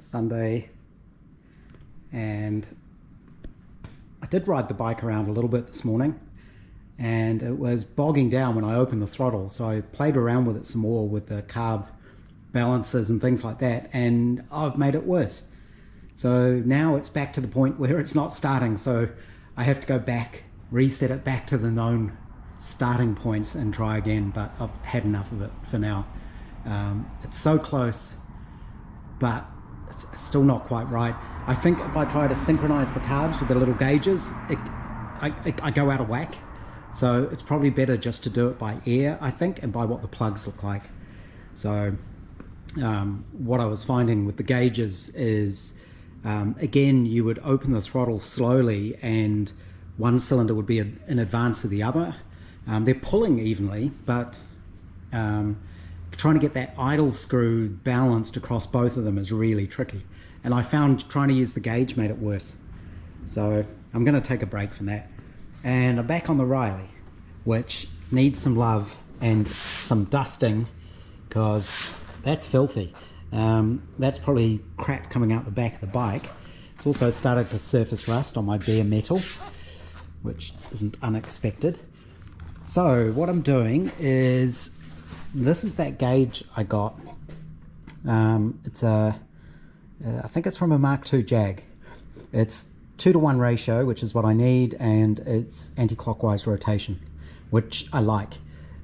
Sunday, and I did ride the bike around a little bit this morning, and it was bogging down when I opened the throttle, so I played around with it some more with the carb balances and things like that, and I've made it worse. So now it's back to the point where it's not starting, so I have to go back, reset it back to the known starting points and try again, but I've had enough of it for now. It's so close, but it's still not quite right. I think if I try to synchronize the carbs with the little gauges, I go out of whack. So it's probably better just to do it by ear, I think, and by what the plugs look like. So what I was finding with the gauges is, again, you would open the throttle slowly and one cylinder would be in advance of the other. They're pulling evenly, but trying to get that idle screw balanced across both of them is really tricky. And I found trying to use the gauge made it worse. So I'm going to take a break from that. And I'm back on the Riley, which needs some love and some dusting, because that's filthy. That's probably crap coming out the back of the bike. It's also started to surface rust on my bare metal, which isn't unexpected. So what I'm doing is, this is that gauge I got. It's I think it's from a Mark II Jag. It's 2-to-1 ratio, which is what I need, and it's anti-clockwise rotation, which I like.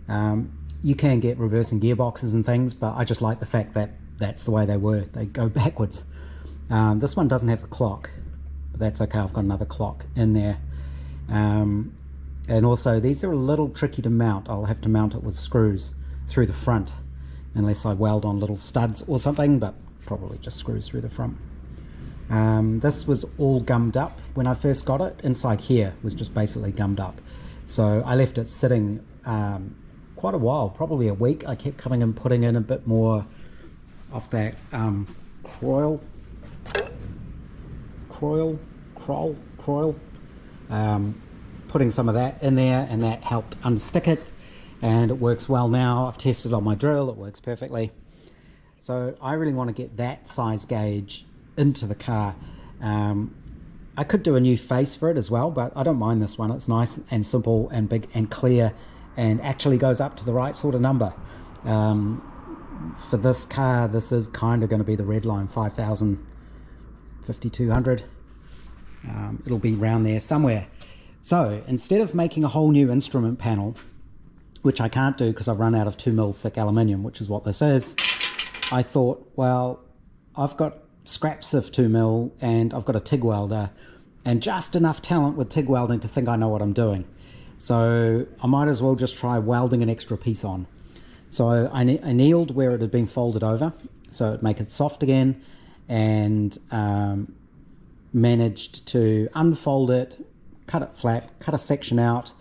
You can get reversing gearboxes and things, but I just like the fact that that's the way they work. They go backwards. This one doesn't have the clock, but that's okay. I've got another clock in there. And also, these are a little tricky to mount. I'll have to mount it with screws through the front, unless I weld on little studs or something, but probably just screws through the front. This was all gummed up when I first got it. Inside here was just basically gummed up. So I left it sitting quite a while, probably a week. I kept coming and putting in a bit more of that croil, putting some of that in there, and that helped unstick it, and it works well now. I've tested on my drill, it works perfectly. So I really want to get that size gauge into the car. I could do a new face for it as well, but I don't mind this one. It's nice and simple and big and clear, and actually goes up to the right sort of number. For this car, this is kind of going to be the red line, 5,000, 5,200. It'll be around there somewhere. So instead of making a whole new instrument panel, which I can't do because I've run out of 2mm thick aluminium, which is what this is, I thought, well, I've got scraps of 2mm and I've got a TIG welder and just enough talent with TIG welding to think I know what I'm doing. So I might as well just try welding an extra piece on. So I annealed where it had been folded over, so it'd make it soft again, and managed to unfold it, cut it flat, cut a section out,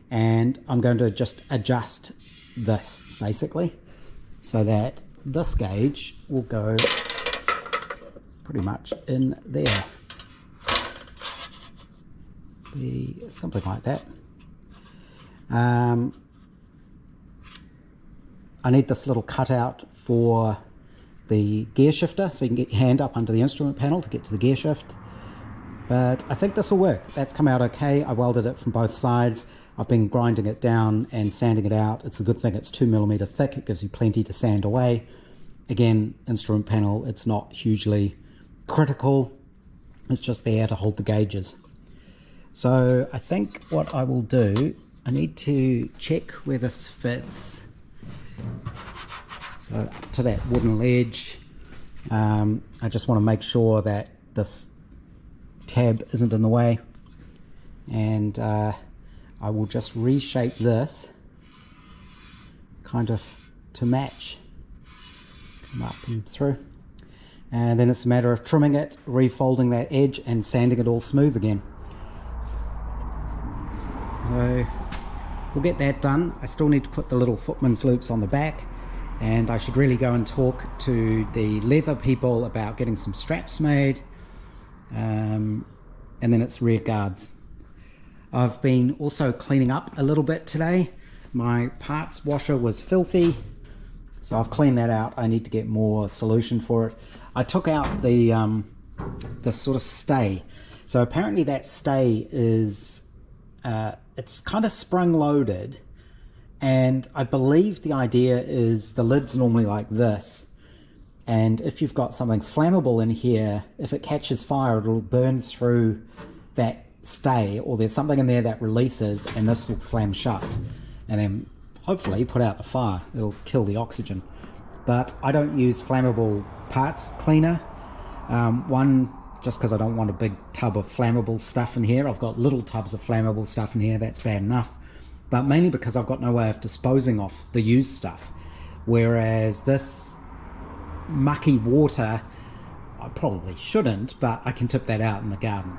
and I'm going to just adjust this basically so that this gauge will go pretty much in there. Be something like that. I need this little cutout for the gear shifter, so you can get your hand up under the instrument panel to get to the gear shift. But I think this will work. That's come out okay. I welded it from both sides. I've been grinding it down and sanding it out. It's a good thing it's 2mm thick. It gives you plenty to sand away. Again, instrument panel, it's not hugely critical. It's just there to hold the gauges. So I think what I will do, I need to check where this fits. So up to that wooden ledge. I just want to make sure that this tab isn't in the way, and I will just reshape this kind of to match, come up and through, and then it's a matter of trimming it, refolding that edge and sanding it all smooth again. So we'll get that done. I still need to put the little footman's loops on the back, and I should really go and talk to the leather people about getting some straps made. And then it's rear guards. I've been also cleaning up a little bit today. My parts washer was filthy. So I've cleaned that out. I need to get more solution for it. I took out the sort of stay. So apparently that stay is, it's kind of sprung loaded, and I believe the idea is the lid's normally like this, and if you've got something flammable in here, if it catches fire, it'll burn through that stay, or there's something in there that releases, and this will slam shut and then hopefully put out the fire. It'll kill the oxygen. But I don't use flammable parts cleaner. One, just because I don't want a big tub of flammable stuff in here. I've got little tubs of flammable stuff in here, that's bad enough. But mainly because I've got no way of disposing of the used stuff. Whereas this mucky water, I probably shouldn't, but I can tip that out in the garden.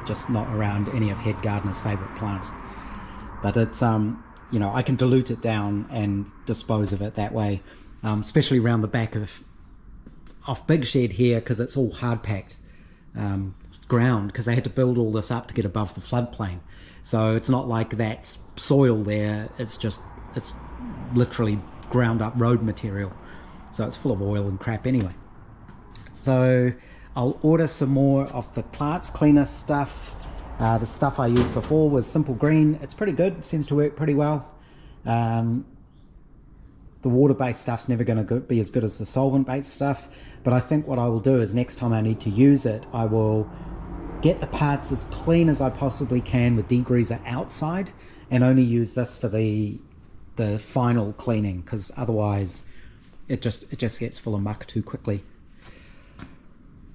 Just not around any of head gardener's favourite plants. But it's, you know, I can dilute it down and dispose of it that way, especially around the back of Big Shed here, because it's all hard packed ground, because they had to build all this up to get above the floodplain. So it's not like that's soil there, it's literally ground up road material. So it's full of oil and crap anyway. So I'll order some more of the plants cleaner stuff. The stuff I used before was Simple Green. It's pretty good, it seems to work pretty well. The water-based stuff's never going to be as good as the solvent-based stuff, but I think what I will do is next time I need to use it, I will get the parts as clean as I possibly can with degreaser outside, and only use this for the final cleaning, because otherwise it just gets full of muck too quickly.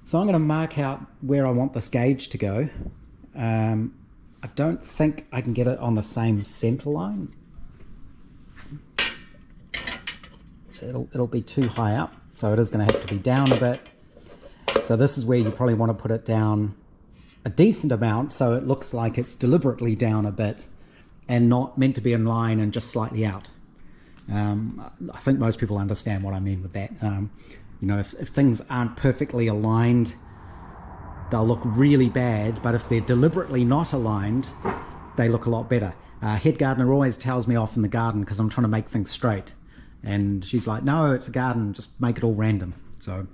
So I'm going to mark out where I want this gauge to go. I don't think I can get it on the same center line. It'll be too high up, so it is going to have to be down a bit. So this is where you probably want to put it down a decent amount, so it looks like it's deliberately down a bit and not meant to be in line and just slightly out. I think most people understand what I mean with that. You know, if things aren't perfectly aligned, they'll look really bad, but if they're deliberately not aligned, they look a lot better. Head gardener always tells me off in the garden because I'm trying to make things straight, and she's like, no, it's a garden, just make it all random. So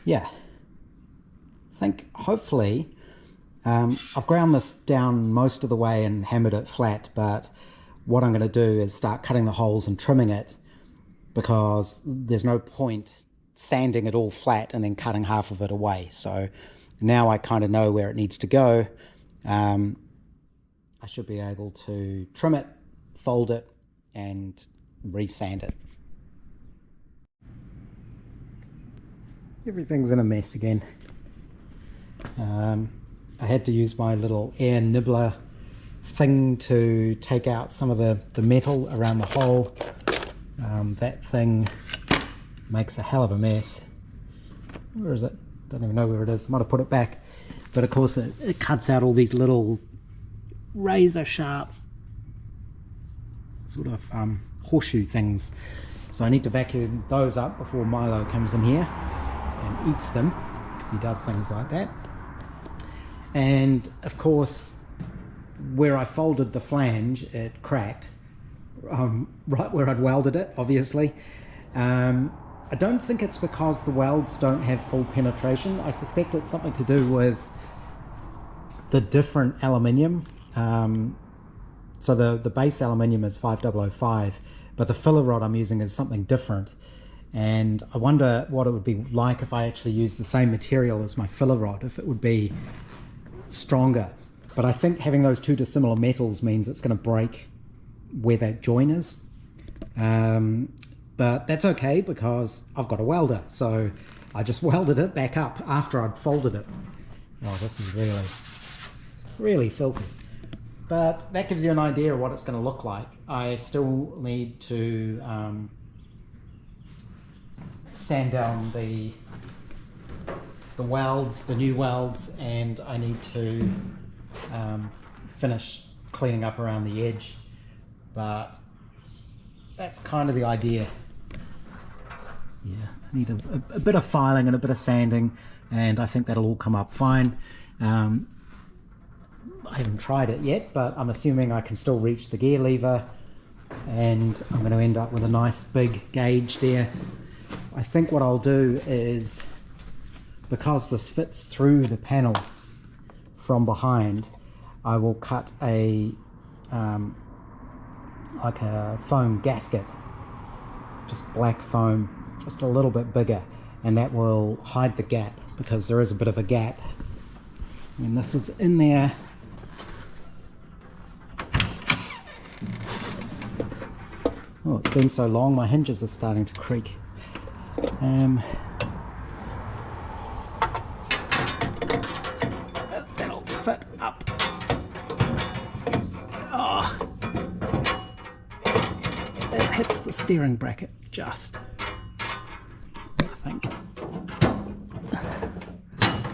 yeah, I think hopefully I've ground this down most of the way and hammered it flat, but what I'm going to do is start cutting the holes and trimming it, because there's no point sanding it all flat and then cutting half of it away. So now I kind of know where it needs to go. I should be able to trim it, fold it, and re-sand it. Everything's in a mess again. I had to use my little air nibbler thing to take out some of the metal around the hole. That thing makes a hell of a mess. Where is it? Don't even know where it is. Might have put it back. But of course it cuts out all these little razor sharp sort of horseshoe things. So I need to vacuum those up before Milo comes in here and eats them, because he does things like that. And of course, where I folded the flange, it cracked. Right where I'd welded it, obviously. I don't think it's because the welds don't have full penetration. I suspect it's something to do with the different aluminium. So the base aluminium is 5005, but the filler rod I'm using is something different. And I wonder what it would be like if I actually used the same material as my filler rod, if it would be stronger. But I think having those two dissimilar metals means it's going to break where that join is. But that's okay, because I've got a welder, so I just welded it back up after I'd folded it. Oh, this is really filthy. But that gives you an idea of what it's going to look like. I still need to sand down the welds, the new welds, and I need to finish cleaning up around the edge. But that's kind of the idea. Yeah, I need a bit of filing and a bit of sanding, and I think that'll all come up fine. I haven't tried it yet, but I'm assuming I can still reach the gear lever and I'm going to end up with a nice big gauge there. I think what I'll do is, because this fits through the panel from behind, I will cut a like a foam gasket, just black foam, just a little bit bigger, and that will hide the gap, because there is a bit of a gap when this is in there. Oh, it's been so long, my hinges are starting to creak. That'll fit up. Oh, it hits the steering bracket just, I think.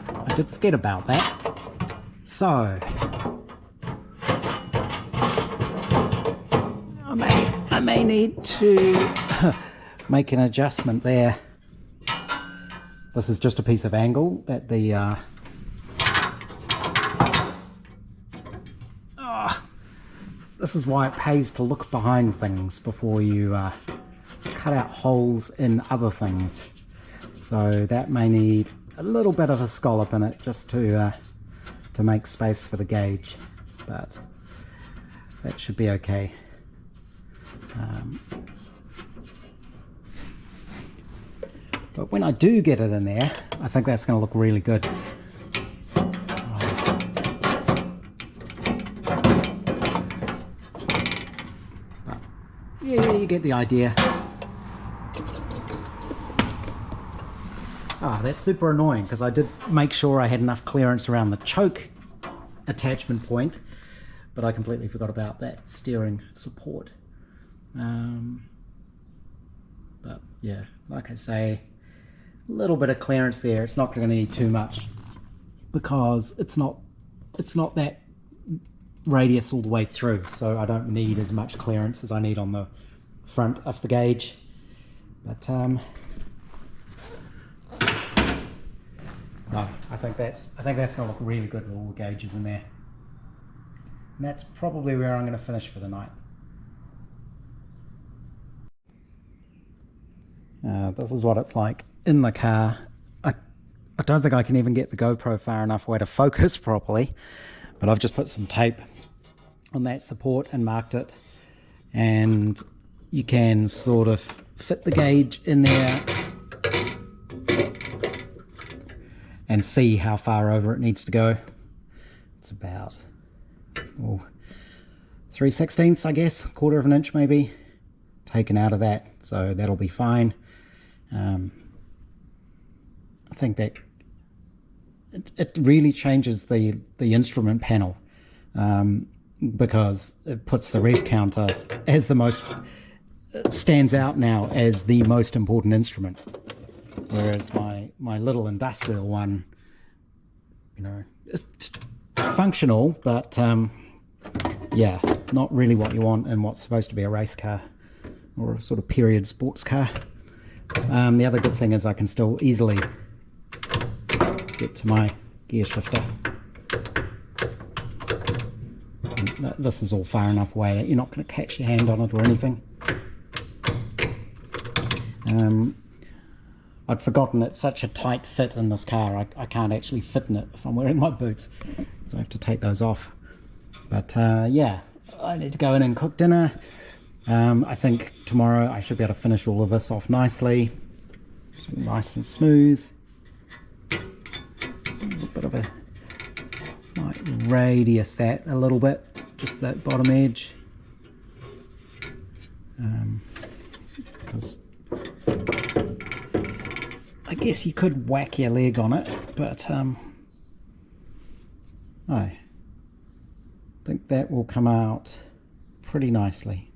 I did forget about that. So I may need to make an adjustment there. This is just a piece of angle that the this is why it pays to look behind things before you cut out holes in other things. So that may need a little bit of a scallop in it, just to make space for the gauge, but that should be okay. But when I do get it in there, I think that's going to look really good. But yeah, you get the idea. That's super annoying, because I did make sure I had enough clearance around the choke attachment point, but I completely forgot about that steering support. But yeah, like I say, a little bit of clearance there. It's not going to need too much, because it's not that radius all the way through, so I don't need as much clearance as I need on the front of the gauge. But no, I think that's going to look really good with all the gauges in there. And that's probably where I'm going to finish for the night. This is what it's like in the car. I don't think I can even get the GoPro far enough away to focus properly, but I've just put some tape on that support and marked it, and you can sort of fit the gauge in there and see how far over it needs to go. It's about 3/16, I guess, 1/4 of an inch maybe taken out of that, so that'll be fine. I think that it really changes the instrument panel, because it puts the rev counter as the most, it stands out now as the most important instrument, whereas my little industrial one, you know, it's functional, but yeah, not really what you want in what's supposed to be a race car or a sort of period sports car. The other good thing is I can still easily get to my gear shifter. And this is all far enough away, you're not going to catch your hand on it or anything. I'd forgotten it's such a tight fit in this car, I can't actually fit in it if I'm wearing my boots, so I have to take those off. But yeah, I need to go in and cook dinner. I think tomorrow I should be able to finish all of this off nicely, so nice and smooth. A little bit of a, might radius that a little bit, just that bottom edge, because I guess you could whack your leg on it, but I think that will come out pretty nicely.